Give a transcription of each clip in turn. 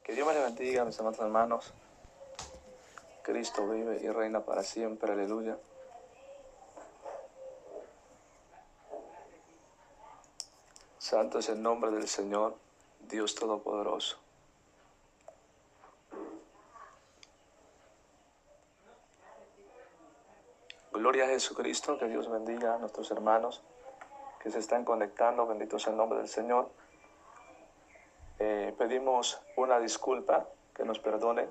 Que Dios me les bendiga, mis amados hermanos. Cristo vive y reina para siempre, aleluya. Santo es el nombre del Señor, Dios Todopoderoso. Gloria a Jesucristo, que Dios bendiga a nuestros hermanos que se están conectando, bendito sea el nombre del Señor. Pedimos una disculpa, que nos perdone.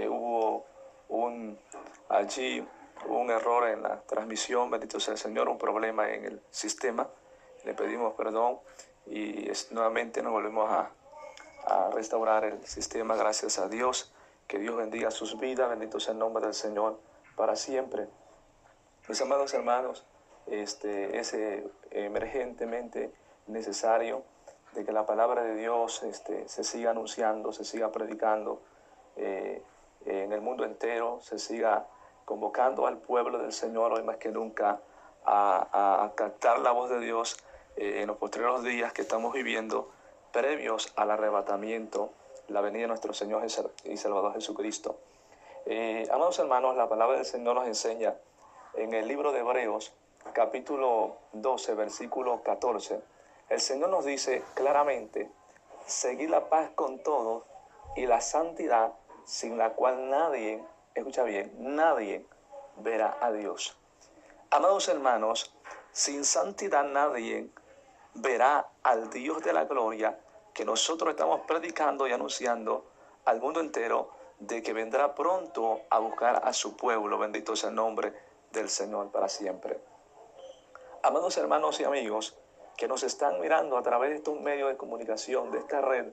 Hubo allí un error en la transmisión, bendito sea el Señor, un problema en el sistema. Le pedimos perdón y nuevamente nos volvemos a restaurar el sistema, gracias a Dios. Que Dios bendiga sus vidas, bendito sea el nombre del Señor para siempre. Mis amados hermanos, es emergentemente necesario de que la palabra de Dios se siga anunciando, se siga predicando en el mundo entero, se siga convocando al pueblo del Señor hoy más que nunca a captar la voz de Dios en los posteriores días que estamos viviendo, previos al arrebatamiento, la venida de nuestro Señor y Salvador Jesucristo. Amados hermanos, la palabra del Señor nos enseña en el libro de Hebreos, capítulo 12, versículo 14, el Señor nos dice claramente: seguid la paz con todos y la santidad, sin la cual nadie, escucha bien, nadie verá a Dios. Amados hermanos, sin santidad nadie verá al Dios de la gloria que nosotros estamos predicando y anunciando al mundo entero, de que vendrá pronto a buscar a su pueblo. Bendito sea el nombre del Señor para siempre. Amados hermanos y amigos que nos están mirando a través de estos medios de comunicación, de esta red,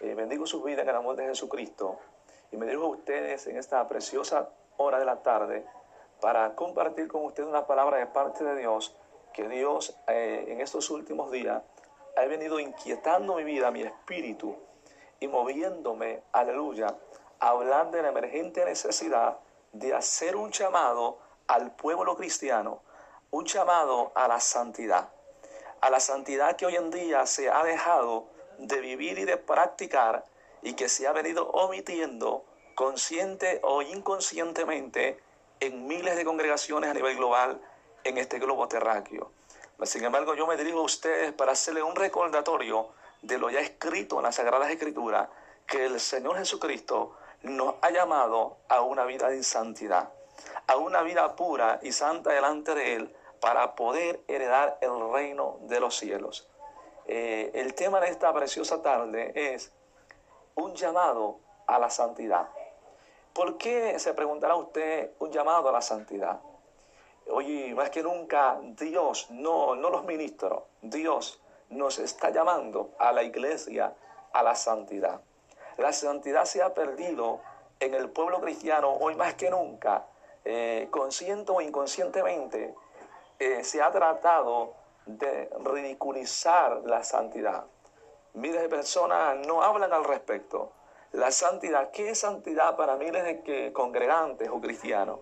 bendigo sus vidas en el amor de Jesucristo y me dirijo a ustedes en esta preciosa hora de la tarde para compartir con ustedes una palabra de parte de Dios, que Dios en estos últimos días ha venido inquietando mi vida, mi espíritu, y moviéndome, aleluya, a hablar de la emergente necesidad de hacer un llamado al pueblo cristiano, un llamado a la santidad que hoy en día se ha dejado de vivir y de practicar, y que se ha venido omitiendo consciente o inconscientemente en miles de congregaciones a nivel global en este globo terráqueo. Sin embargo, yo me dirijo a ustedes para hacerles un recordatorio de lo ya escrito en las Sagradas Escrituras, que el Señor Jesucristo nos ha llamado a una vida de santidad, a una vida pura y santa delante de Él, para poder heredar el reino de los cielos. El tema de esta preciosa tarde es un llamado a la santidad. ¿Por qué, se preguntará usted, un llamado a la santidad? Oye, más que nunca Dios, no los ministros, Dios nos está llamando a la iglesia a la santidad. La santidad se ha perdido en el pueblo cristiano hoy más que nunca. Consciente o inconscientemente se ha tratado de ridiculizar la santidad. Miles de personas no hablan al respecto. La santidad, ¿qué es santidad para miles de congregantes o cristianos?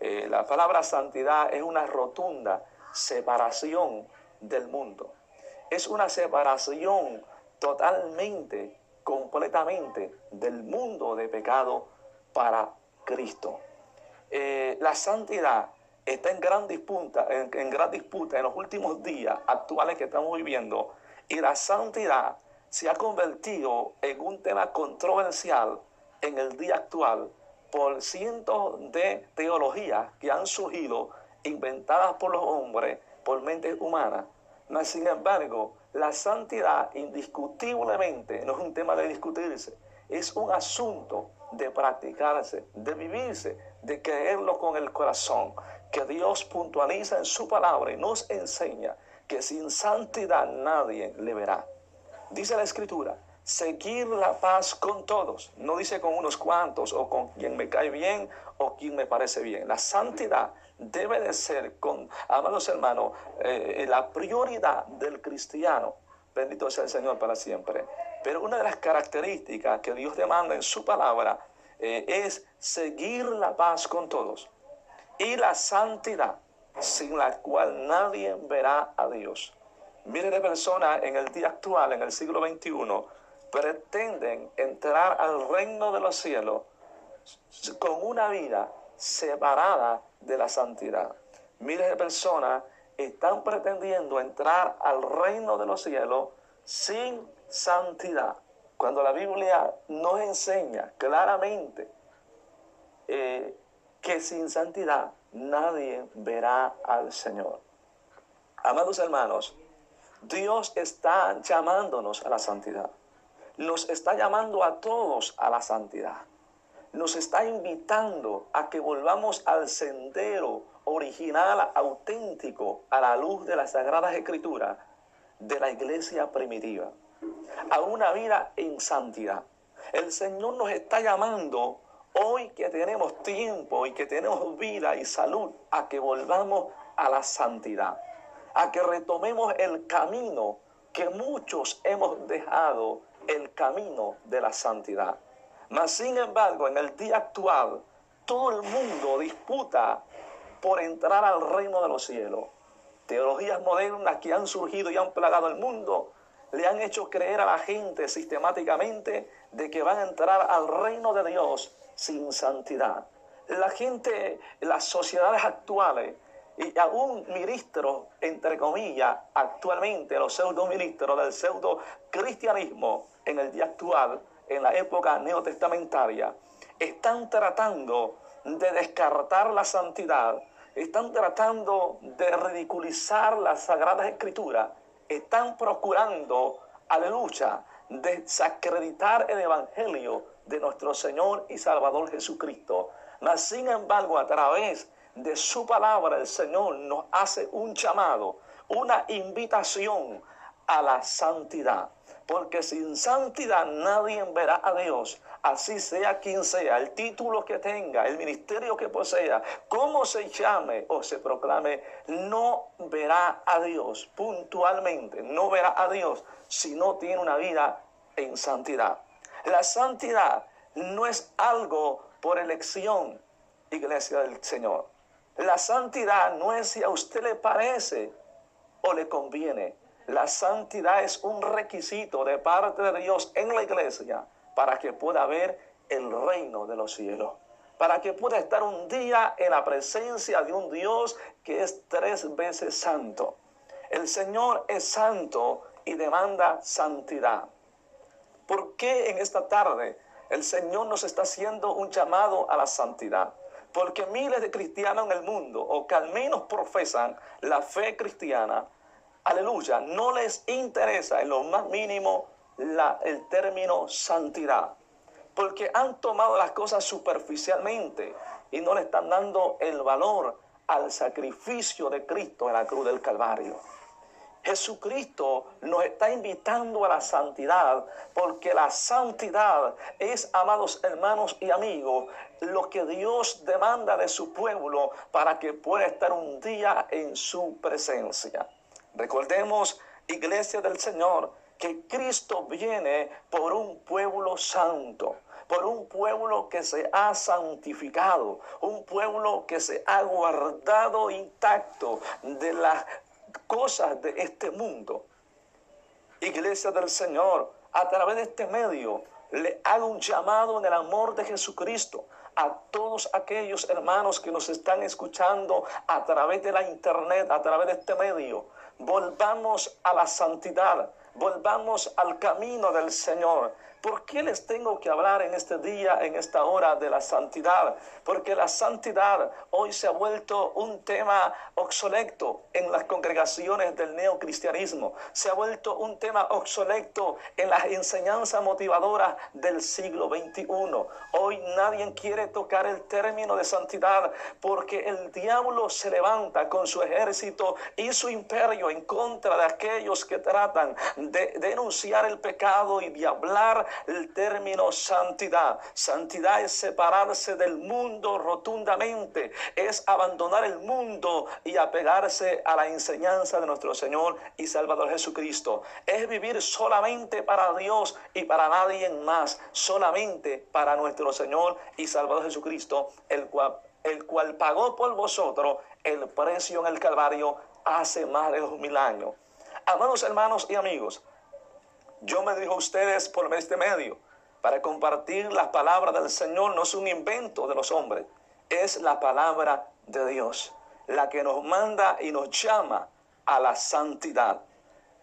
La palabra santidad es una rotunda separación del mundo. Es una separación totalmente, completamente del mundo de pecado para Cristo. La santidad está en gran disputa en los últimos días actuales que estamos viviendo, y la santidad se ha convertido en un tema controversial en el día actual por cientos de teologías que han surgido, inventadas por los hombres, por mentes humanas. Mas, sin embargo, la santidad indiscutiblemente no es un tema de discutirse, es un asunto de practicarse, de vivirse, de creerlo con el corazón, que Dios puntualiza en su palabra y nos enseña que sin santidad nadie le verá. Dice la Escritura: seguir la paz con todos. No dice con unos cuantos o con quien me cae bien o quien me parece bien. La santidad debe de ser, amados hermanos, la prioridad del cristiano. Bendito sea el Señor para siempre. Pero una de las características que Dios demanda en su palabra es seguir la paz con todos y la santidad, sin la cual nadie verá a Dios. Miles de personas en el día actual, en el siglo XXI, pretenden entrar al reino de los cielos con una vida separada de la santidad. Miles de personas están pretendiendo entrar al reino de los cielos sin santidad, cuando la Biblia nos enseña claramente que sin santidad nadie verá al Señor. Amados hermanos, Dios está llamándonos a la santidad. Nos está llamando a todos a la santidad. Nos está invitando a que volvamos al sendero original, auténtico, a la luz de las Sagradas Escrituras de la iglesia primitiva, a una vida en santidad. El Señor nos está llamando hoy que tenemos tiempo y que tenemos vida y salud, a que volvamos a la santidad, a que retomemos el camino que muchos hemos dejado, el camino de la santidad. Mas sin embargo, en el día actual, todo el mundo disputa por entrar al reino de los cielos. Teologías modernas que han surgido y han plagado el mundo le han hecho creer a la gente sistemáticamente de que van a entrar al reino de Dios sin santidad. La gente, las sociedades actuales y aún ministros, entre comillas, actualmente los pseudo-ministros del pseudo-cristianismo en el día actual, en la época neotestamentaria, están tratando de descartar la santidad, están tratando de ridiculizar las Sagradas Escrituras, están procurando, aleluya, desacreditar el Evangelio de nuestro Señor y Salvador Jesucristo. Mas sin embargo, a través de su palabra, el Señor nos hace un llamado, una invitación a la santidad. Porque sin santidad nadie verá a Dios, así sea quien sea, el título que tenga, el ministerio que posea, cómo se llame o se proclame, no verá a Dios puntualmente, no verá a Dios si no tiene una vida en santidad. La santidad no es algo por elección, iglesia del Señor. La santidad no es si a usted le parece o le conviene. La santidad es un requisito de parte de Dios en la iglesia para que pueda ver el reino de los cielos, para que pueda estar un día en la presencia de un Dios que es 3 veces santo. El Señor es santo y demanda santidad. ¿Por qué en esta tarde el Señor nos está haciendo un llamado a la santidad? Porque miles de cristianos en el mundo, o que al menos profesan la fe cristiana, aleluya, no les interesa en lo más mínimo el término santidad, porque han tomado las cosas superficialmente y no le están dando el valor al sacrificio de Cristo en la cruz del Calvario. Jesucristo nos está invitando a la santidad, porque la santidad es, amados hermanos y amigos, lo que Dios demanda de su pueblo para que pueda estar un día en su presencia. Recordemos, iglesia del Señor, que Cristo viene por un pueblo santo, por un pueblo que se ha santificado, un pueblo que se ha guardado intacto de las cosas de este mundo. Iglesia del Señor, a través de este medio, le hago un llamado en el amor de Jesucristo a todos aquellos hermanos que nos están escuchando a través de la internet, a través de este medio. Volvamos a la santidad, volvamos al camino del Señor. ¿Por qué les tengo que hablar en este día, en esta hora de la santidad? Porque la santidad hoy se ha vuelto un tema obsoleto en las congregaciones del neocristianismo. Se ha vuelto un tema obsoleto en las enseñanzas motivadoras del siglo XXI. Hoy nadie quiere tocar el término de santidad porque el diablo se levanta con su ejército y su imperio en contra de aquellos que tratan de denunciar el pecado y de hablar el término santidad. Santidad es separarse del mundo rotundamente, es abandonar el mundo y apegarse a la enseñanza de nuestro Señor y Salvador Jesucristo. Es vivir solamente para Dios y para nadie más, solamente para nuestro Señor y Salvador Jesucristo, el cual pagó por vosotros el precio en el Calvario hace más de 2000 años. Amados hermanos y amigos, Yo me dirijo a ustedes por este medio para compartir la palabra del Señor. No es un invento de los hombres, es la palabra de Dios, la que nos manda y nos llama a la santidad.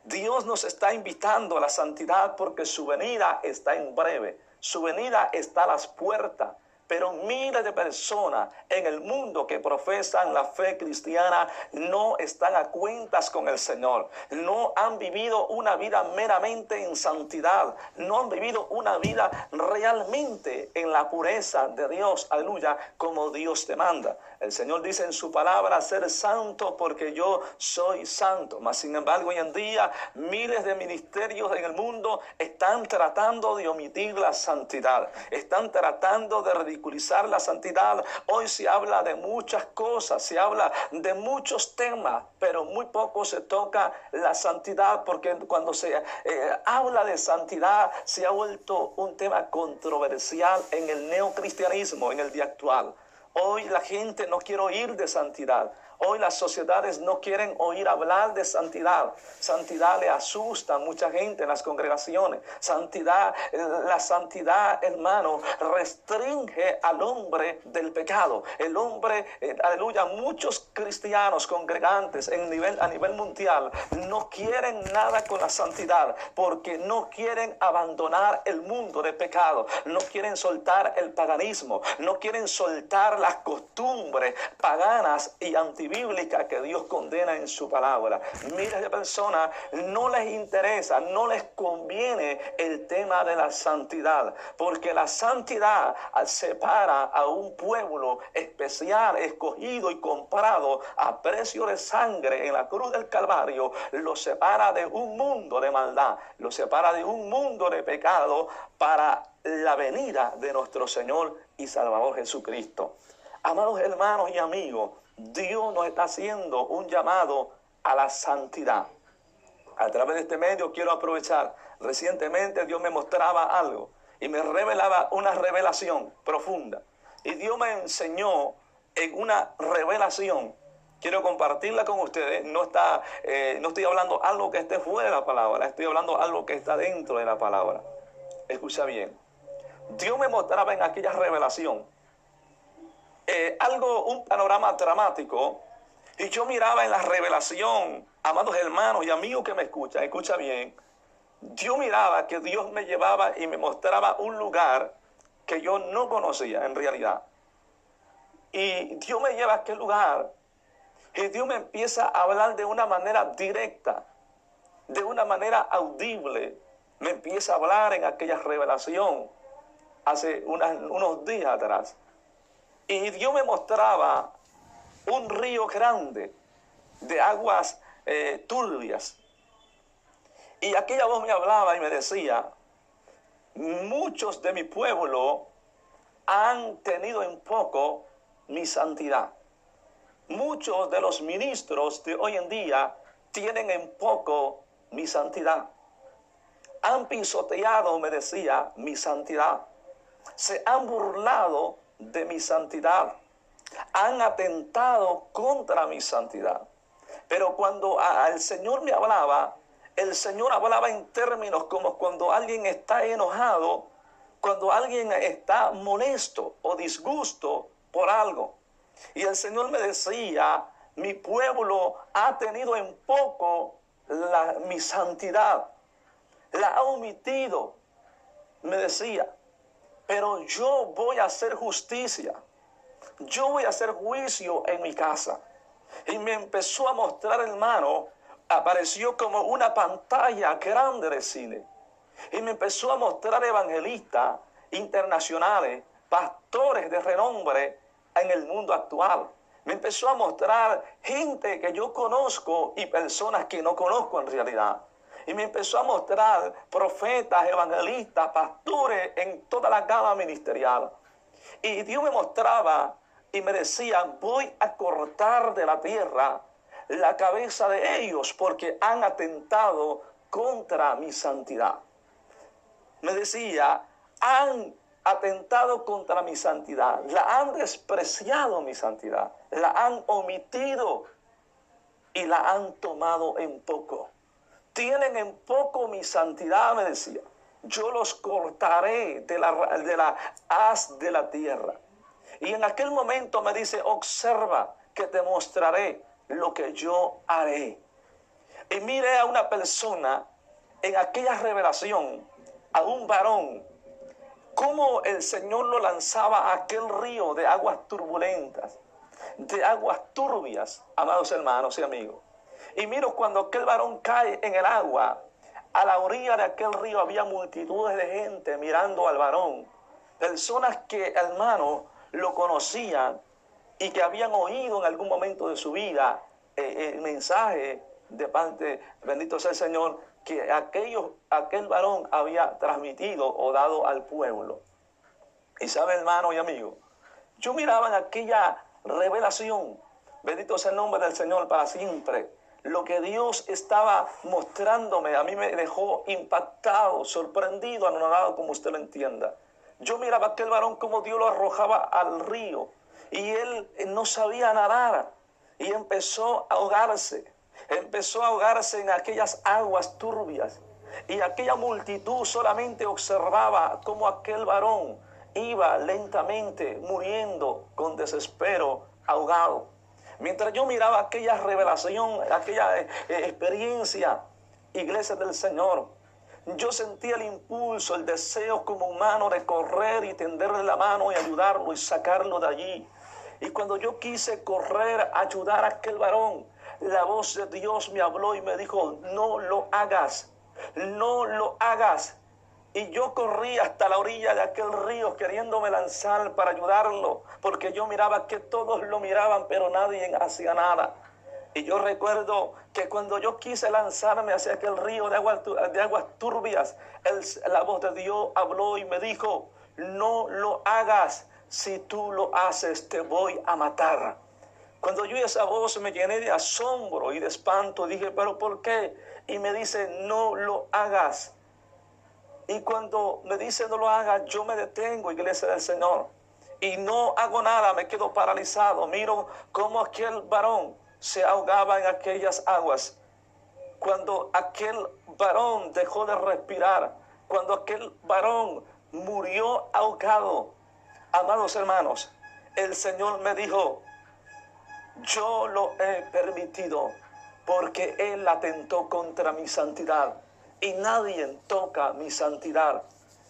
Dios nos está invitando a la santidad porque su venida está en breve. Su venida está a las puertas. Pero miles de personas en el mundo que profesan la fe cristiana no están a cuentas con el Señor. No han vivido una vida meramente en santidad. No han vivido una vida realmente en la pureza de Dios. Aleluya, como Dios te manda. El Señor dice en su palabra, ser santo porque yo soy santo. Mas sin embargo, hoy en día, miles de ministerios en el mundo están tratando de omitir la santidad. Están tratando de ridiculizar la santidad. Hoy se habla de muchas cosas, se habla de muchos temas, pero muy poco se toca la santidad, porque cuando se habla de santidad se ha vuelto un tema controversial en el neocristianismo, en el día actual. Hoy la gente no quiere oír de santidad. Hoy las sociedades no quieren oír hablar de santidad. Santidad le asusta a mucha gente en las congregaciones. La santidad, hermano, restringe al hombre del pecado. El hombre, aleluya, muchos cristianos congregantes a nivel mundial no quieren nada con la santidad porque no quieren abandonar el mundo de pecado. No quieren soltar el paganismo. No quieren soltar las costumbres paganas y antibíblicas que Dios condena en su palabra. Miles de personas no les interesa, no les conviene el tema de la santidad, porque la santidad separa a un pueblo especial, escogido y comprado a precio de sangre en la cruz del Calvario. Lo separa de un mundo de maldad, lo separa de un mundo de pecado para la venida de nuestro Señor y Salvador Jesucristo. Amados hermanos y amigos, Dios nos está haciendo un llamado a la santidad. A través de este medio quiero aprovechar. Recientemente Dios me mostraba algo y me revelaba una revelación profunda. Y Dios me enseñó en una revelación. Quiero compartirla con ustedes. No estoy hablando algo que esté fuera de la palabra. Estoy hablando algo que está dentro de la palabra. Escucha bien. Dios me mostraba en aquella revelación un panorama dramático, y yo miraba en la revelación, amados hermanos y amigos que me escuchan, escucha bien, yo miraba que Dios me llevaba y me mostraba un lugar que yo no conocía en realidad. Y Dios me lleva a aquel lugar y Dios me empieza a hablar de una manera directa, de una manera audible. Me empieza a hablar en aquella revelación hace unos días atrás. Y Dios me mostraba un río grande de aguas turbias. Y aquella voz me hablaba y me decía, muchos de mi pueblo han tenido en poco mi santidad. Muchos de los ministros de hoy en día tienen en poco mi santidad. Han pisoteado, me decía, mi santidad. Se han burlado de mi santidad, han atentado contra mi santidad. Pero cuando el Señor me hablaba, el Señor hablaba en términos como cuando alguien está enojado, cuando alguien está molesto o disgusto por algo. Y el Señor me decía, mi pueblo ha tenido en poco mi santidad, la ha omitido, me decía. Pero yo voy a hacer justicia. Yo voy a hacer juicio en mi casa. Y me empezó a mostrar, hermano, apareció como una pantalla grande de cine. Y me empezó a mostrar evangelistas internacionales, pastores de renombre en el mundo actual. Me empezó a mostrar gente que yo conozco y personas que no conozco en realidad. Y me empezó a mostrar profetas, evangelistas, pastores en toda la gama ministerial. Y Dios me mostraba y me decía, voy a cortar de la tierra la cabeza de ellos porque han atentado contra mi santidad. Me decía, han atentado contra mi santidad, la han despreciado mi santidad, la han omitido y la han tomado en poco. tienen en poco mi santidad, me decía. Yo los cortaré de la haz de la tierra. Y en aquel momento me dice, observa que te mostraré lo que yo haré. Y mire a una persona en aquella revelación, a un varón, cómo el Señor lo lanzaba a aquel río de aguas turbulentas, de aguas turbias, amados hermanos y amigos. Y miro cuando aquel varón cae en el agua, a la orilla de aquel río había multitudes de gente mirando al varón. Personas que, hermano, lo conocían y que habían oído en algún momento de su vida el mensaje de parte, bendito sea el Señor, que aquel varón había transmitido o dado al pueblo. Y sabe, hermano y amigo, yo miraba en aquella revelación, bendito sea el nombre del Señor para siempre, lo que Dios estaba mostrándome. A mí me dejó impactado, sorprendido, anonadado, como usted lo entienda. Yo miraba a aquel varón como Dios lo arrojaba al río y él no sabía nadar y empezó a ahogarse en aquellas aguas turbias, y aquella multitud solamente observaba cómo aquel varón iba lentamente muriendo con desespero, ahogado. Mientras yo miraba aquella revelación, aquella experiencia, iglesia del Señor, yo sentía el impulso, el deseo como humano de correr y tenderle la mano y ayudarlo y sacarlo de allí. Y cuando yo quise correr a ayudar a aquel varón, la voz de Dios me habló y me dijo, no lo hagas, no lo hagas. Y yo corrí hasta la orilla de aquel río queriéndome lanzar para ayudarlo, porque yo miraba que todos lo miraban, pero nadie hacía nada. Y yo recuerdo que cuando yo quise lanzarme hacia aquel río de aguas turbias, la voz de Dios habló y me dijo, no lo hagas, si tú lo haces te voy a matar. Cuando yo oí esa voz me llené de asombro y de espanto, dije, ¿pero por qué? Y me dice, no lo hagas. Y cuando me dice no lo hagas, yo me detengo, iglesia del Señor, y no hago nada, me quedo paralizado. Miro cómo aquel varón se ahogaba en aquellas aguas. Cuando aquel varón dejó de respirar, cuando aquel varón murió ahogado, amados hermanos, el Señor me dijo, yo lo he permitido porque Él atentó contra mi santidad y nadie toca mi santidad.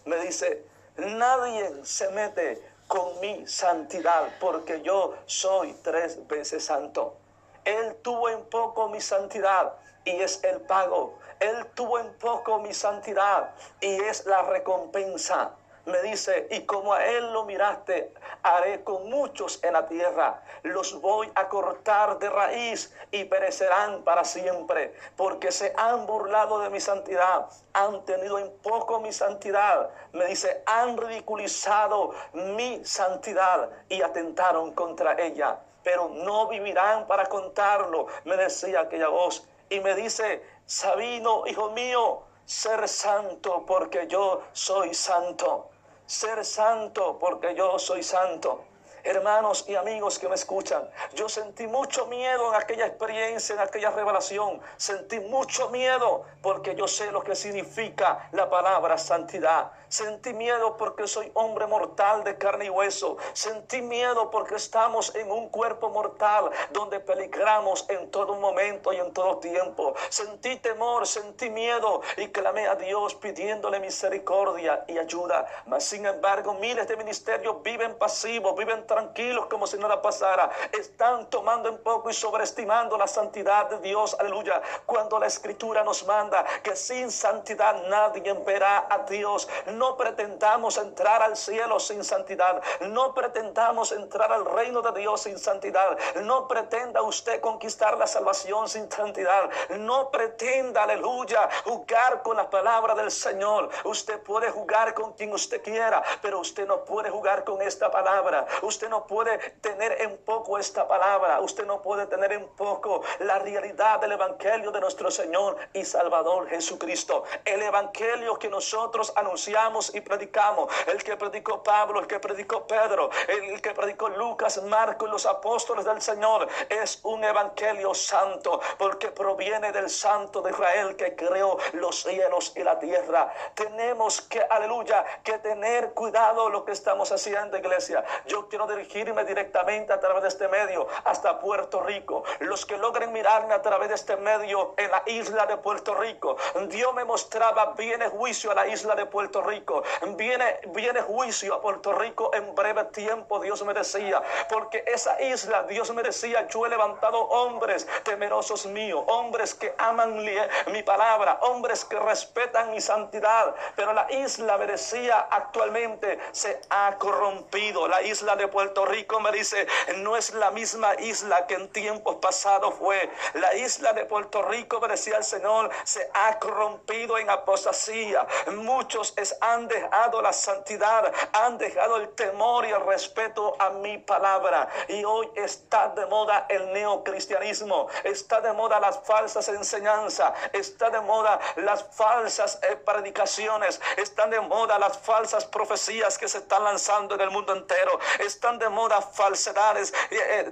Me dice, nadie se mete con mi santidad porque yo soy 3 veces santo. Él tuvo en poco mi santidad y es el pago. Él tuvo en poco mi santidad y es la recompensa. Me dice, y como a él lo miraste, haré con muchos en la tierra. Los voy a cortar de raíz y perecerán para siempre, porque se han burlado de mi santidad, han tenido en poco mi santidad. Me dice, han ridiculizado mi santidad y atentaron contra ella, pero no vivirán para contarlo, me decía aquella voz. Y me dice, Sabino, hijo mío, ser santo porque yo soy santo. Ser santo porque yo soy santo. Hermanos y amigos que me escuchan, yo sentí mucho miedo en aquella experiencia, en aquella revelación. Sentí mucho miedo porque yo sé lo que significa la palabra santidad. Sentí miedo porque soy hombre mortal de carne y hueso. Sentí miedo porque estamos en un cuerpo mortal donde peligramos en todo momento y en todo tiempo. Sentí temor, sentí miedo y clamé a Dios pidiéndole misericordia y ayuda. Mas sin embargo, miles de ministerios viven pasivos, viven tranquilos como si nada pasara. Están tomando en poco y sobreestimando la santidad de Dios, aleluya, cuando la Escritura nos manda que sin santidad nadie verá a Dios. No pretendamos entrar al cielo sin santidad, no pretendamos entrar al reino de Dios sin santidad, no pretenda usted conquistar la salvación sin santidad, no pretenda, aleluya, jugar con la palabra del Señor. Usted puede jugar con quien usted quiera, pero usted no puede jugar con esta palabra. Usted Usted no puede tener en poco esta palabra. Usted no puede tener en poco la realidad del evangelio de nuestro Señor y Salvador Jesucristo. El evangelio que nosotros anunciamos y predicamos, el que predicó Pablo, el que predicó Pedro, el que predicó Lucas, Marcos y los apóstoles del Señor, es un evangelio santo, porque proviene del Santo de Israel que creó los cielos y la tierra. Tenemos que, aleluya, que tener cuidado lo que estamos haciendo, iglesia. Yo quiero dirigirme directamente a través de este medio hasta Puerto Rico. Los que logren mirarme a través de este medio en la isla de Puerto Rico, Dios me mostraba, viene juicio a la isla de Puerto Rico, viene juicio a Puerto Rico en breve tiempo, Dios me decía, porque esa isla, Dios me decía, yo he levantado hombres temerosos míos, hombres que aman mi palabra, hombres que respetan mi santidad, pero la isla, me decía, actualmente se ha corrompido. La isla de Puerto Rico, me dice, no es la misma isla que en tiempos pasados fue. La isla de Puerto Rico, me decía el Señor, se ha corrompido en apostasía. Muchos han dejado la santidad, han dejado el temor y el respeto a mi palabra, y hoy está de moda el neocristianismo, está de moda las falsas enseñanzas, está de moda las falsas predicaciones, están de moda las falsas profecías que se están lanzando en el mundo entero, están de moda falsedades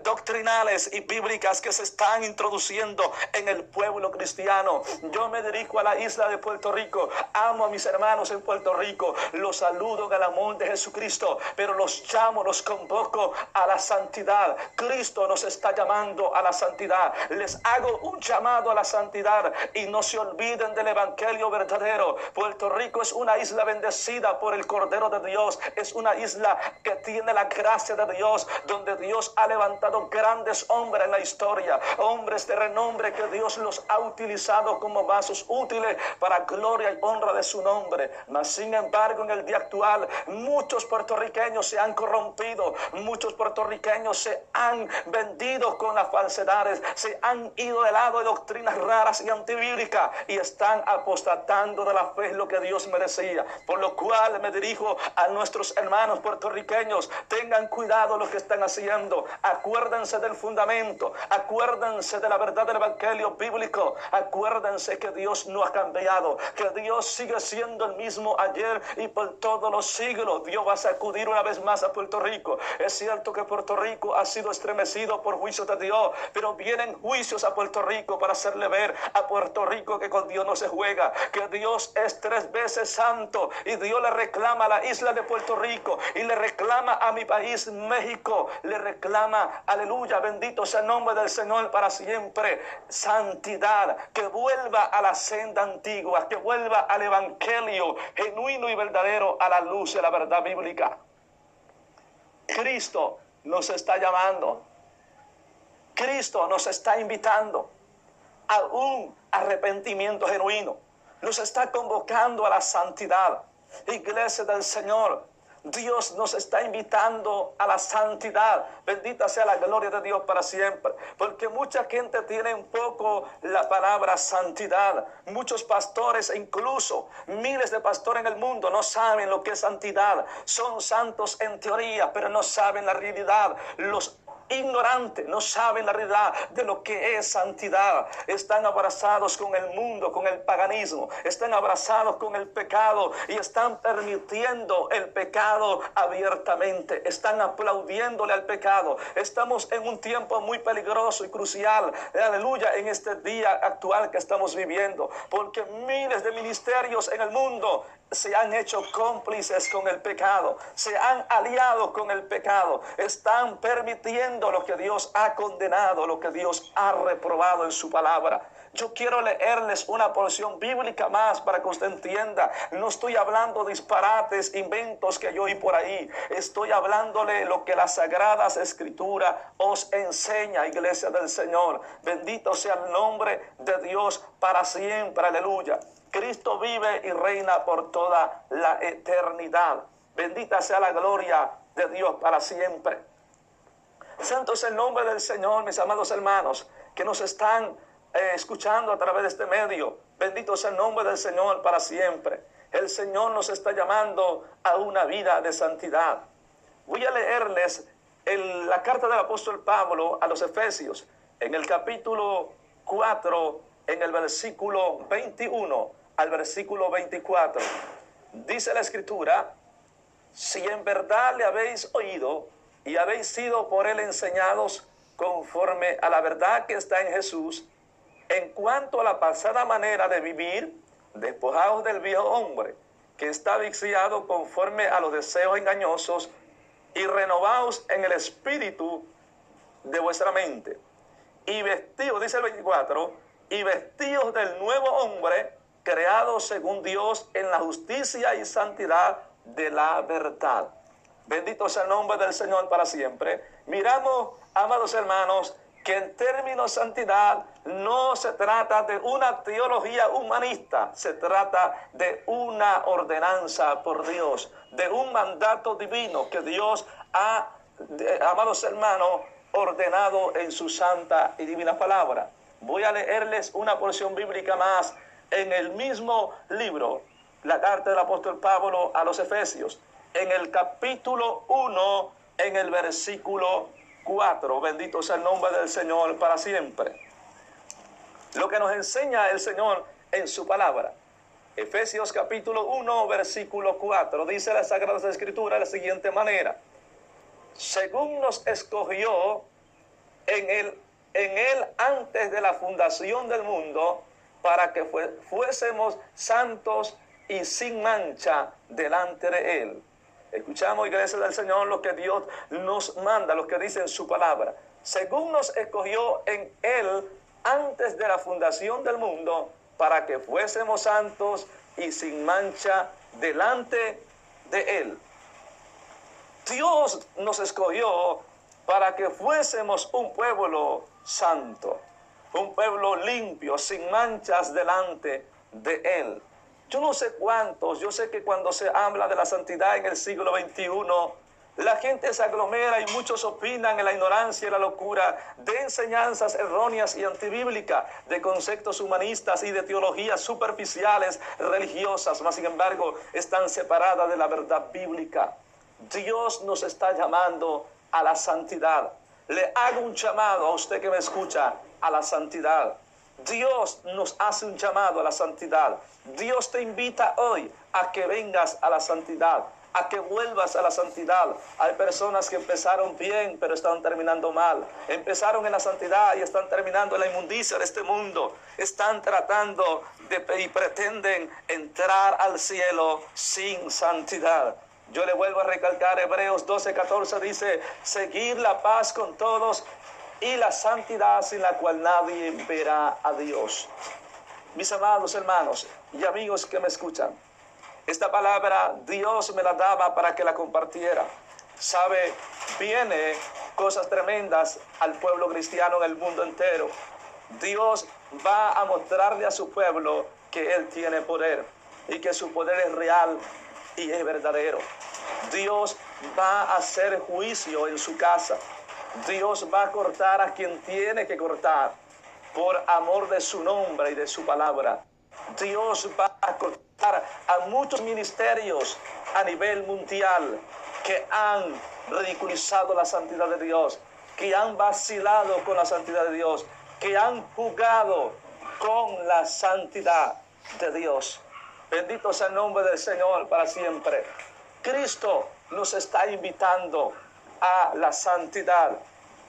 doctrinales y bíblicas que se están introduciendo en el pueblo cristiano. Yo me dirijo a la isla de Puerto Rico, amo a mis hermanos en Puerto Rico, los saludo en el amor de Jesucristo, pero los llamo, los convoco a la santidad. Cristo nos está llamando a la santidad. Les hago un llamado a la santidad y no se olviden del evangelio verdadero. Puerto Rico es una isla bendecida por el Cordero de Dios, es una isla que tiene la gracia de Dios, donde Dios ha levantado grandes hombres en la historia, hombres de renombre que Dios los ha utilizado como vasos útiles para gloria y honra de su nombre. Mas sin embargo, en el día actual, muchos puertorriqueños se han corrompido, muchos puertorriqueños se han vendido con las falsedades, se han ido de lado de doctrinas raras y antibíblicas y están apostatando de la fe, lo que Dios me decía. Por lo cual me dirijo a nuestros hermanos puertorriqueños: tengan cuidado lo que están haciendo, acuérdense del fundamento, acuérdense de la verdad del evangelio bíblico, acuérdense que Dios no ha cambiado, que Dios sigue siendo el mismo ayer y por todos los siglos. Dios va a sacudir una vez más a Puerto Rico. Es cierto que Puerto Rico ha sido estremecido por juicios de Dios, pero vienen juicios a Puerto Rico para hacerle ver a Puerto Rico que con Dios no se juega, que Dios es 3 veces santo, y Dios le reclama a la isla de Puerto Rico y le reclama a mi país México, le reclama, aleluya, bendito sea el nombre del Señor para siempre, santidad, que vuelva a la senda antigua, que vuelva al evangelio genuino y verdadero, a la luz de la verdad bíblica. Cristo nos está llamando, Cristo nos está invitando a un arrepentimiento genuino, nos está convocando a la santidad. Iglesia del Señor, Dios nos está invitando a la santidad. Bendita sea la gloria de Dios para siempre, porque mucha gente tiene un poco la palabra santidad. Muchos pastores, e incluso miles de pastores en el mundo, no saben lo que es santidad. Son santos en teoría, pero no saben la realidad. Los ignorantes no saben la realidad de lo que es santidad. Están abrazados con el mundo, con el paganismo, están abrazados con el pecado y están permitiendo el pecado abiertamente, están aplaudiéndole al pecado. Estamos en un tiempo muy peligroso y crucial, aleluya, en este día actual que estamos viviendo, porque miles de ministerios en el mundo se han hecho cómplices con el pecado, se han aliado con el pecado, están permitiendo lo que Dios ha condenado, lo que Dios ha reprobado en su palabra. Yo quiero leerles una porción bíblica más para que usted entienda. No estoy hablando disparates, inventos que yo oí por ahí. Estoy hablándole lo que las Sagradas Escrituras os enseña, iglesia del Señor. Bendito sea el nombre de Dios para siempre, aleluya. Cristo vive y reina por toda la eternidad. Bendita sea la gloria de Dios para siempre. Santo es el nombre del Señor, mis amados hermanos, que nos están escuchando a través de este medio. Bendito sea el nombre del Señor para siempre. El Señor nos está llamando a una vida de santidad. Voy a leerles la carta del apóstol Pablo a los Efesios, en el capítulo 4, en el versículo 21 al versículo 24, dice la Escritura: si en verdad le habéis oído y habéis sido por él enseñados conforme a la verdad que está en Jesús, en cuanto a la pasada manera de vivir, despojaos del viejo hombre, que está viciado conforme a los deseos engañosos, y renovaos en el espíritu de vuestra mente. Y vestidos, dice el 24, y vestidos del nuevo hombre, creado según Dios en la justicia y santidad de la verdad. Bendito sea el nombre del Señor para siempre. Miramos, amados hermanos, que en términos de santidad no se trata de una teología humanista, se trata de una ordenanza por Dios, de un mandato divino que Dios ha, amados hermanos, ordenado en su santa y divina palabra. Voy a leerles una porción bíblica más en el mismo libro, la carta del apóstol Pablo a los Efesios, en el capítulo 1, en el versículo 4. Bendito sea el nombre del Señor para siempre. Lo que nos enseña el Señor en su palabra. Efesios capítulo 1, versículo 4. Dice la Sagrada Escritura de la siguiente manera: según nos escogió en él antes de la fundación del mundo, para que fuésemos santos y sin mancha delante de él. Escuchamos, iglesia del Señor, lo que Dios nos manda, lo que dice en su palabra. Según nos escogió en él antes de la fundación del mundo, para que fuésemos santos y sin mancha delante de él. Dios nos escogió para que fuésemos un pueblo santo, un pueblo limpio, sin manchas delante de él. Yo no sé cuántos, yo sé que cuando se habla de la santidad en el siglo XXI, la gente se aglomera y muchos opinan en la ignorancia y la locura de enseñanzas erróneas y antibíblicas, de conceptos humanistas y de teologías superficiales religiosas, mas sin embargo están separadas de la verdad bíblica. Dios nos está llamando a la santidad. Le hago un llamado a usted que me escucha a la santidad. Dios nos hace un llamado a la santidad. Dios te invita hoy a que vengas a la santidad, a que vuelvas a la santidad. Hay personas que empezaron bien, pero están terminando mal. Empezaron en la santidad y están terminando en la inmundicia de este mundo. Están tratando y pretenden entrar al cielo sin santidad. Yo le vuelvo a recalcar, Hebreos 12:14 dice: seguir la paz con todos y la santidad, sin la cual nadie verá a Dios. Mis amados hermanos y amigos que me escuchan, esta palabra Dios me la daba para que la compartiera. Sabe, viene cosas tremendas al pueblo cristiano en el mundo entero. Dios va a mostrarle a su pueblo que Él tiene poder y que su poder es real y es verdadero. Dios va a hacer juicio en su casa. Dios va a cortar a quien tiene que cortar por amor de su nombre y de su palabra. Dios va a cortar a muchos ministerios a nivel mundial que han ridiculizado la santidad de Dios, que han vacilado con la santidad de Dios, que han jugado con la santidad de Dios. Bendito sea el nombre del Señor para siempre. Cristo nos está invitando a la santidad.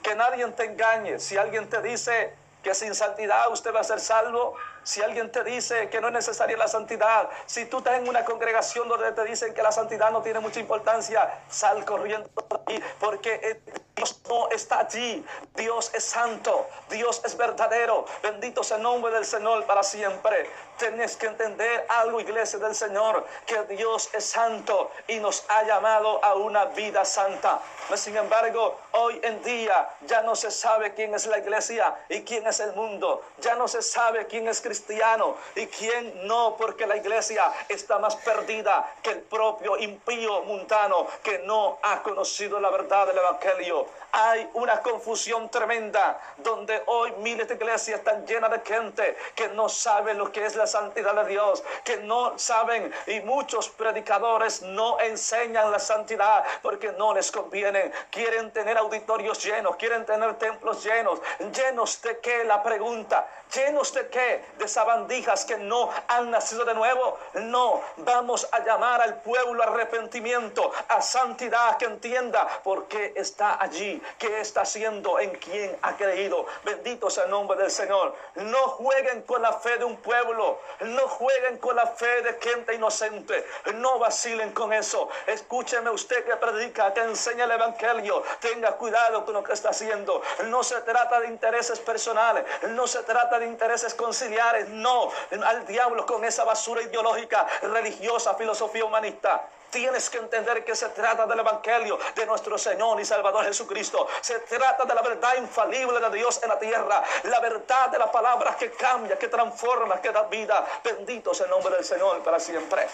Que nadie te engañe. Si alguien te dice que sin santidad usted va a ser salvo, si alguien te dice que no es necesaria la santidad, si tú estás en una congregación donde te dicen que la santidad no tiene mucha importancia, sal corriendo de ahí, porque Dios no está allí. Dios es santo, Dios es verdadero. Bendito sea el nombre del Señor para siempre. Tienes que entender algo, iglesia del Señor, que Dios es santo y nos ha llamado a una vida santa. Sin embargo, hoy en día ya no se sabe quién es la iglesia y quién es el mundo. Ya no se sabe quién es cristiano y quién no, porque la iglesia está más perdida que el propio impío mundano que no ha conocido la verdad del evangelio. Hay una confusión tremenda donde hoy miles de iglesias están llenas de gente que no saben lo que es la santidad de Dios, que no saben, y muchos predicadores no enseñan la santidad porque no les conviene. Quieren tener auditorios llenos, quieren tener templos llenos. ¿Llenos de qué? La pregunta. ¿Llenos de qué? De sabandijas que no han nacido de nuevo. No, vamos a llamar al pueblo a arrepentimiento, a santidad, que entienda por qué está allí, qué está haciendo, en quién ha creído. Bendito sea el nombre del Señor. No jueguen con la fe de un pueblo, no jueguen con la fe de gente inocente, no vacilen con eso. Escúcheme usted que predica, que enseña el evangelio, tenga cuidado con lo que está haciendo. No se trata de intereses personales, no se trata de intereses conciliares, no, al diablo con esa basura ideológica, religiosa, filosofía humanista. Tienes que entender que se trata del evangelio de nuestro Señor y Salvador Jesucristo. Se trata de la verdad infalible de Dios en la tierra, la verdad de la palabra que cambia, que transforma, que da vida. Bendito sea el nombre del Señor para siempre.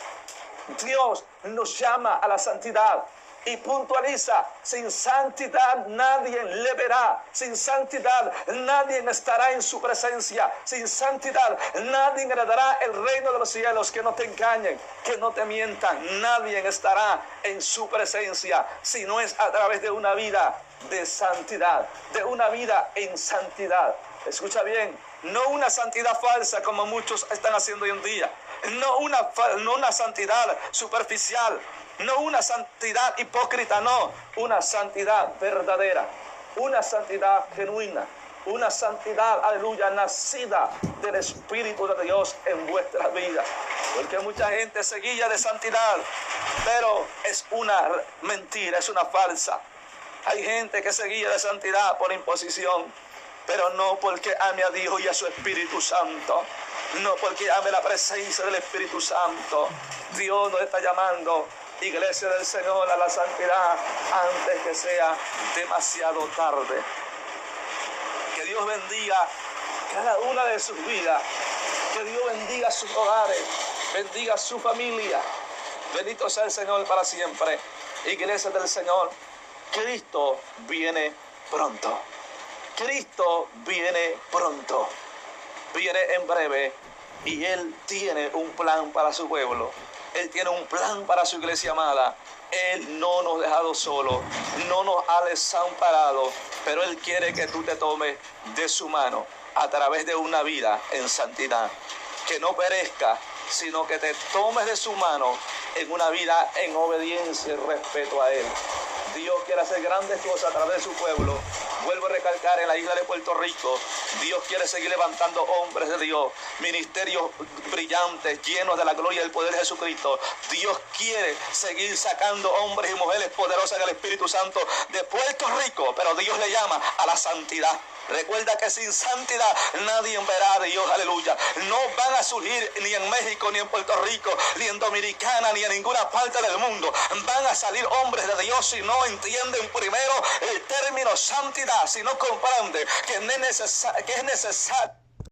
Dios nos llama a la santidad y puntualiza: sin santidad nadie le verá, sin santidad nadie estará en su presencia, sin santidad nadie heredará el reino de los cielos. Que no te engañen, que no te mientan, nadie estará en su presencia si no es a través de una vida de santidad, de una vida en santidad. Escucha bien, no una santidad falsa como muchos están haciendo hoy en día, no una santidad superficial, no una santidad hipócrita, no, una santidad verdadera, una santidad genuina, una santidad, aleluya, nacida del Espíritu de Dios en vuestra vida. Porque mucha gente se guía de santidad, pero es una mentira, es una falsa. Hay gente que se guía de santidad por imposición, pero no porque ame a Dios y a su Espíritu Santo, no porque ame la presencia del Espíritu Santo. Dios nos está llamando, iglesia del Señor, a la santidad antes que sea demasiado tarde. Que Dios bendiga cada una de sus vidas, que Dios bendiga sus hogares, bendiga su familia. Bendito sea el Señor para siempre. Iglesia del Señor, Cristo viene pronto. Cristo viene pronto, viene en breve, y Él tiene un plan para su pueblo. Él tiene un plan para su iglesia amada. Él no nos ha dejado solos, no nos ha desamparado, pero Él quiere que tú te tomes de su mano a través de una vida en santidad. Que no perezca, sino que te tomes de su mano en una vida en obediencia y respeto a Él. Dios quiere hacer grandes cosas a través de su pueblo. Vuelvo a recalcar, en la isla de Puerto Rico, Dios quiere seguir levantando hombres de Dios, ministerios brillantes, llenos de la gloria y el poder de Jesucristo. Dios quiere seguir sacando hombres y mujeres poderosas del Espíritu Santo de Puerto Rico, pero Dios le llama a la santidad. Recuerda que sin santidad nadie verá a Dios, aleluya. No van a surgir ni en México, ni en Puerto Rico, ni en Dominicana, ni en ninguna parte del mundo. Van a salir hombres de Dios si no entienden primero el término santidad, si no comprenden que es necesario